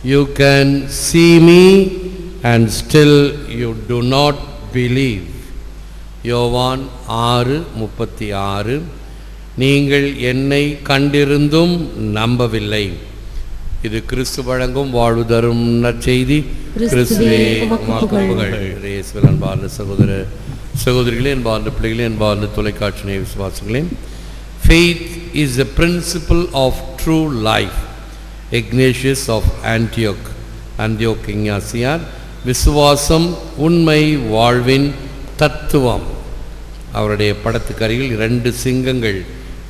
You can see me and still you do not believe. யோவான் 6:36. நீங்கள் என்னை கண்டிருந்தும் நம்பவில்லை. இது கிறிஸ்து வழங்கும் வாழ்வு தரும் நற்செய்தி. கிறிஸ்துவே உமக்கு புகழ். இயேசுவில் அன்பார்ந்த சகோதர சகோதரிகளே, அன்பார்ந்த பிள்ளைகளே, அன்பார்ந்த தொலைக்காட்சி நேய விசுவாசிகளே, faith is the principle of true life. Ignatius of Antioch இஞ்ஞாசியார். விசுவாசம் உண்மை வாழ்வின் தத்துவம். அவருடைய படத்துக்கு அருகில் 2 சிங்கங்கள்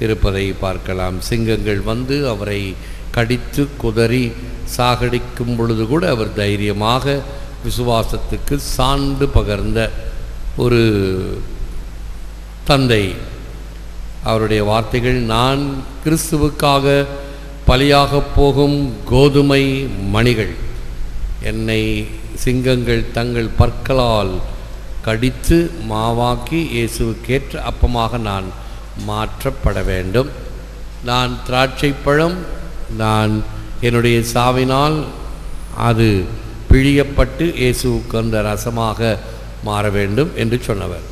இருப்பதை பார்க்கலாம். சிங்கங்கள் வந்து அவரை கடித்து குதறி சாகடிக்கும் பொழுது கூட அவர் தைரியமாக விசுவாசத்துக்கு சான்று பகர்ந்த ஒரு தந்தை. அவருடைய வார்த்தைகள், நான் கிறிஸ்துவுக்காக பலியாக போகும் கோதுமை மணிகள். என்னை சிங்கங்கள் தங்கள் பற்களால் கடித்து மாவாக்கி இயேசுவுக்கேற்ற அப்பமாக நான் மாற்றப்பட வேண்டும். நான் திராட்சை பழம், நான் என்னுடைய சாவினால் அது பிழியப்பட்டு இயேசுவுக்கு அந்த ரசமாக மாற வேண்டும் என்று சொன்னவர்.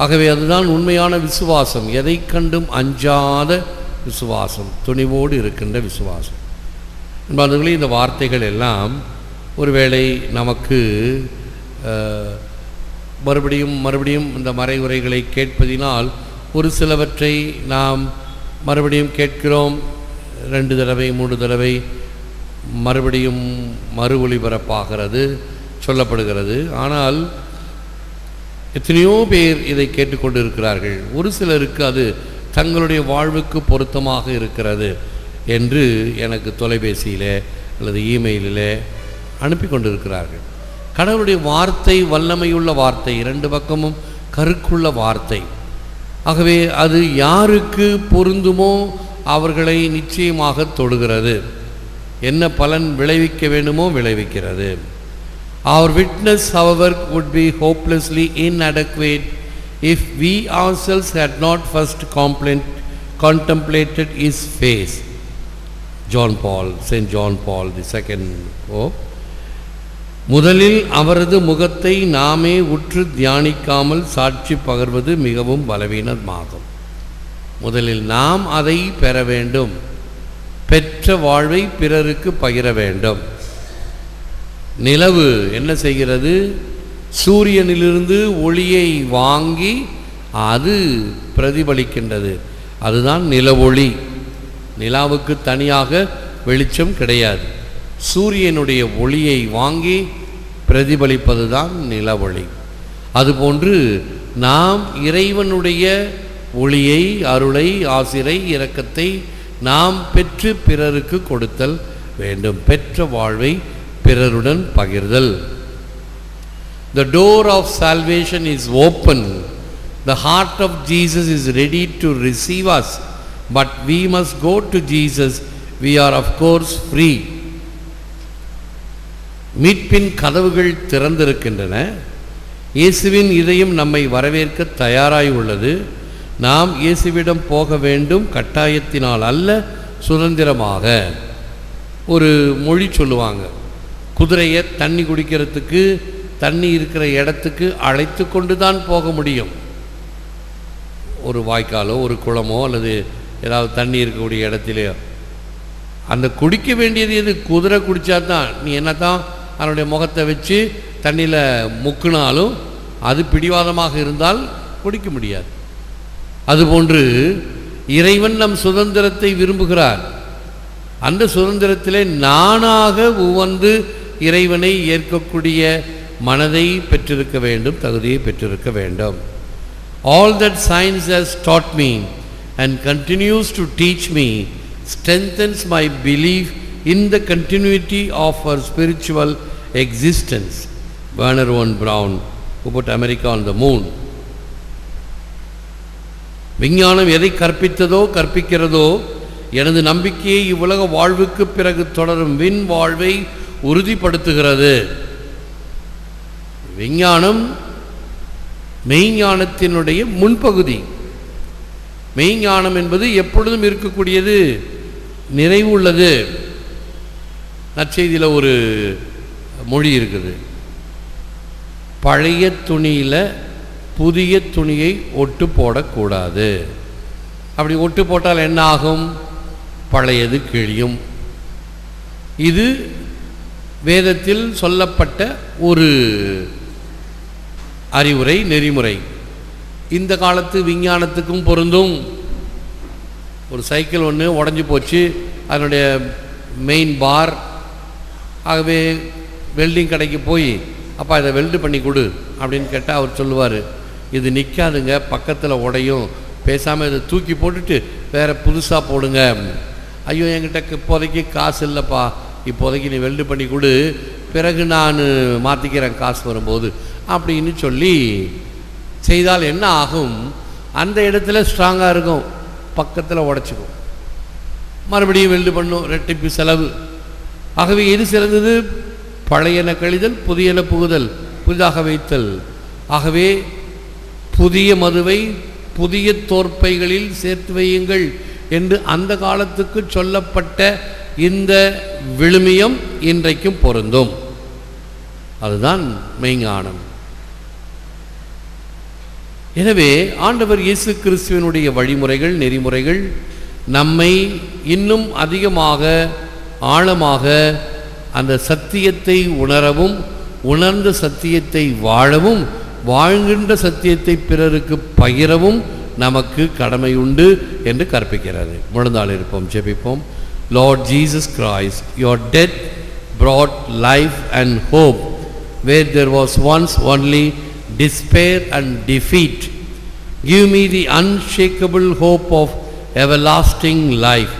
ஆகவே அதுதான் உண்மையான விசுவாசம். எதை கண்டும் அஞ்சாத விசுவாசம், துணிவோடு இருக்கின்ற விசுவாசம். என்பவர்களே, இந்த வார்த்தைகள் எல்லாம் ஒருவேளை நமக்கு மறுபடியும் இந்த மறைவுரைகளை கேட்பதினால் ஒரு சிலவற்றை நாம் மறுபடியும் கேட்கிறோம். 2 தடவை 3 தடவை மறுபடியும் மறு ஒளிபரப்பாகிறது, சொல்லப்படுகிறது. ஆனால் எத்தனையோ பேர் இதை கேட்டுக்கொண்டு இருக்கிறார்கள். ஒரு சிலருக்கு அது தங்களுடைய வாழ்வுக்கு பொருத்தமாக இருக்கிறது என்று எனக்கு தொலைபேசியிலே அல்லது இமெயிலிலே அனுப்பி கொண்டிருக்கிறார்கள். கடவுளுடைய வார்த்தை வல்லமையுள்ள வார்த்தை, 2 பக்கமும் கருக்குள்ள வார்த்தை. ஆகவே அது யாருக்கு பொருந்துமோ அவர்களை நிச்சயமாக தொடுகிறது. என்ன பலன் விளைவிக்க வேண்டுமோ விளைவிக்கிறது. Our witness, however, would be hopelessly inadequate if we ourselves had not first contemplated his face. St. John Paul II Pope. முதலில் அவரது முகத்தை நாமே உற்று தியானிக்காமல் சாட்சி பகர்வது மிகவும் பலவீனமாகும். முதலில் நாம் அதை பெற வேண்டும். பெற்ற வாழ்வை பிறருக்கு பகிர வேண்டும். நிலவு என்ன செய்கிறது? சூரியனிலிருந்து ஒளியை வாங்கி அது பிரதிபலிக்கின்றது. அதுதான் நிலவொளி. நிலாவுக்கு தனியாக வெளிச்சம் கிடையாது. சூரியனுடைய ஒளியை வாங்கி பிரதிபலிப்பது தான் நிலவொளி. அதுபோன்று நாம் இறைவனுடைய ஒளியை, அருளை, ஆசிரை, இரக்கத்தை நாம் பெற்று பிறருக்கு கொடுத்தல் வேண்டும். பெற்ற வாழ்வை பிறருடன் பகிர்தல். The door of salvation is open. The heart of Jesus is ready to receive us, but we must go to Jesus. We are of course free. மீட்பின் கதவுகள் திறந்திருக்கின்றன. இயேசுவின் இதயம் நம்மை வரவேற்க தயாராய் உள்ளது. நாம் இயேசுவிடம் போக வேண்டும், கட்டாயத்தினால் அல்ல, சுதந்திரமாக. ஒரு மொழி சொல்லுவாங்க, குதிரையை தண்ணி குடிக்கிறதுக்கு தண்ணி இருக்கிற இடத்துக்கு அழைத்து கொண்டு தான் போக முடியும். ஒரு வாய்க்காலோ ஒரு குளமோ அல்லது ஏதாவது தண்ணி இருக்கக்கூடிய இடத்துலையோ அந்த குடிக்க வேண்டியது எது? குதிரை குடித்தா தான். நீ என்ன தான் அதனுடைய முகத்தை வச்சு தண்ணியில் முக்குனாலும் அது பிடிவாதமாக இருந்தால் குடிக்க முடியாது. அதுபோன்று இறைவன் நம் சுதந்திரத்தை விரும்புகிறார். அந்த சுதந்திரத்திலே நானாக உவந்து இறைவனை ஏற்கக்கூடிய மனதை பெற்றிருக்க வேண்டும், தகுதியை பெற்றிருக்க வேண்டும். All that science has taught me and continues to teach me strengthens my belief in the continuity of our spiritual existence. Werner von Braun, who put America on the moon. விஞ்ஞானம் எதை கற்பிக்கிறதோ எனது நம்பிக்கையை இவ்வுலக வாழ்வுக்கு பிறகு தொடரும் விண் வாழ்வை உறுதிப்படுத்துகிறது. விஞ்ஞானம் மெய்ஞானத்தினுடைய முன்பகுதி. மெய்ஞானம் என்பது எப்பொழுதும் இருக்கக்கூடியது, நிறைவு உள்ளது. நற்செய்தியில் ஒரு மொழி இருக்குது, பழைய துணியில் புதிய துணியை ஒட்டு போடக்கூடாது. அப்படி ஒட்டு போட்டால் என்ன ஆகும்? பழையது கிழியும். இது வேதத்தில் சொல்லப்பட்ட ஒரு அறிவுரை, நெறிமுறை. இந்த காலத்து விஞ்ஞானத்துக்கும் பொருந்தும். ஒரு சைக்கிள் ஒன்று உடஞ்சி போச்சு, அதனுடைய மெயின் பார். ஆகவே வெல்டிங் கடைக்கு போய் அப்பா இதை வெல்டு பண்ணி கொடு அப்படின்னு கேட்டால் அவர் சொல்லுவார், இது நிற்காதுங்க, பக்கத்தில் உடையும், பேசாமல் இதை தூக்கி போட்டுட்டு வேறு புதுசாக போடுங்க. ஐயோ என்கிட்ட இப்போதைக்கு காசு இல்லைப்பா, இப்போதைக்கு நீ வெல்டு பண்ணி கொடு, பிறகு நான் மாற்றிக்கிறேன் காசு வரும்போது அப்படின்னு சொல்லி செய்தால் என்ன ஆகும்? அந்த இடத்துல ஸ்ட்ராங்காக இருக்கும், பக்கத்தில் உடைச்சிக்கும், மறுபடியும் வெல்டு பண்ணும், ரெட்டிப்பு செலவு. ஆகவே எது சிறந்தது? பழையன கழிதல், புதியன புகுதல், புதிதாக வைத்தல். ஆகவே புதிய மதுவை புதிய தோற்பைகளில் சேர்த்து வையுங்கள் என்று அந்த காலத்துக்கு சொல்லப்பட்ட இந்த விழுமியம் இன்றைக்கும் பொருந்தும். அதுதான் மெய்ஞானம். எனவே ஆண்டவர் இயேசு கிறிஸ்துவினுடைய வழிமுறைகள், நெறிமுறைகள் நம்மை இன்னும் அதிகமாக ஆழமாக அந்த சத்தியத்தை உணரவும், உணர்ந்த சத்தியத்தை வாழவும், வாழ்கின்ற சத்தியத்தை பிறருக்கு பகிரவும் நமக்கு கடமை உண்டு என்று கற்பிக்கிறது. முழந்தாள் இருப்போம், ஜெபிப்போம். Lord Jesus Christ, your death brought life and hope where there was once only despair and defeat. Give me the unshakable hope of everlasting life,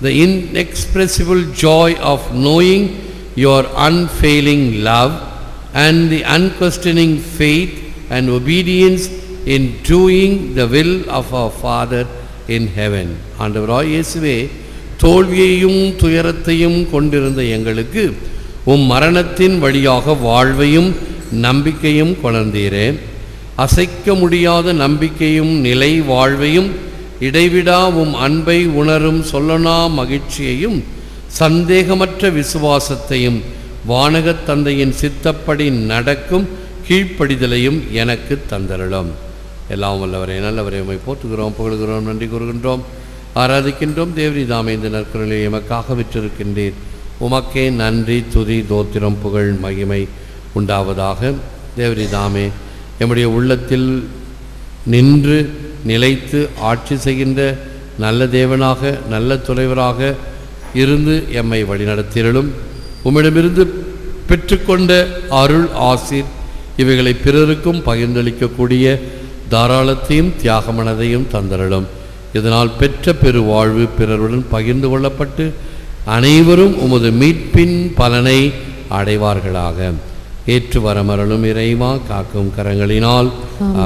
the inexpressible joy of knowing your unfailing love, and the unquestioning faith and obedience in doing the will of our Father in heaven. ஆண்டவராய் இயேசுவே, தோல்வியையும் துயரத்தையும் கொண்டிருந்த எங்களுக்கு மரணத்தின் வழியாக வாழ்வையும் நம்பிக்கையும் கொணர்ந்தீரே. அசைக்க முடியாத நம்பிக்கையும் நிலை வாழ்வையும் இடைவிடா அன்பை உணரும் சொல்லனா மகிழ்ச்சியையும் சந்தேகமற்ற விசுவாசத்தையும் வானகத் தந்தையின் சித்தப்படி நடக்கும் கீழ்ப்படிதலையும் எனக்கு தந்தருளும். எல்லாம் வல்லவரே, நல்லவரே, உம்மை போற்றுகிறோம், புகழ்கிறோம், நன்றி கூறுகின்றோம், ஆராதிக்கின்றோம். தேவரீ தாமே இந்த நற்கருணை எமக்காக விற்றிருக்கின்றீர். உமக்கே நன்றி, துதி, தோத்திரம், புகழ், மகிமை உண்டாவதாக. தேவரீ தாமே எம்முடைய உள்ளத்தில் நின்று நிலைத்து ஆட்சி செய்கின்ற நல்ல தேவனாக, நல்ல துணைவராக இருந்து எம்மை வழிநடத்தியருளும். உம்மிடமிருந்து பெற்றுக்கொண்ட அருள், ஆசீர் இவைகளை பிறருக்கும் பகிர்ந்தளிக்கக்கூடிய தாராளத்தையும் தியாகமனதையும் தந்தருளும். இதனால் பெற்ற பெரு வாழ்வு பிறருடன் பகிர்ந்து கொள்ளப்பட்டு அனைவரும் உமது மீட்பின் பலனை அடைவார்களாக. ஏற்று வரமருளும் இறைவா, காக்கும் கரங்களினால்.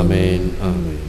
ஆமேன், ஆமேன்.